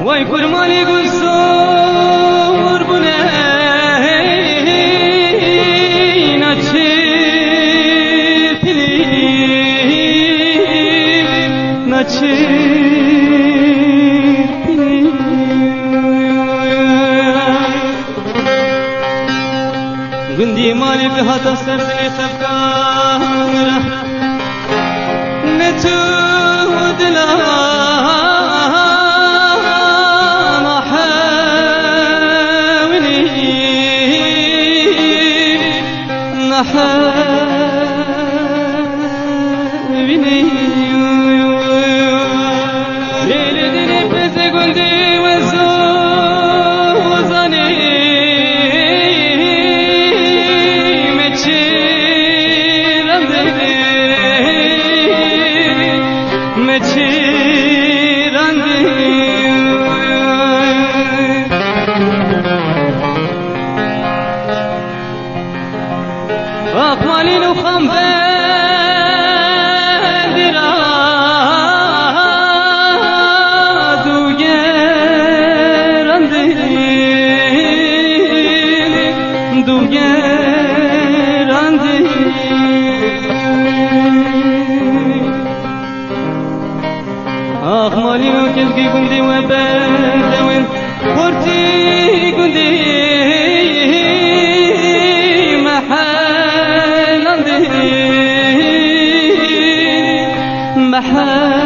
وای فرمانی گل سور بونه نچه پلی نچه پلی گندی مالی به هاتا سرزنی خفکارا نتو دلا حبيبي ليلة دني بزي قندي وزوزاني متشير عندي متشير عندي أقوالي نخم بندرا دوغير عندي دوغير عندي أقوالي نكذكي قندي وبندوين قرتي قندي محل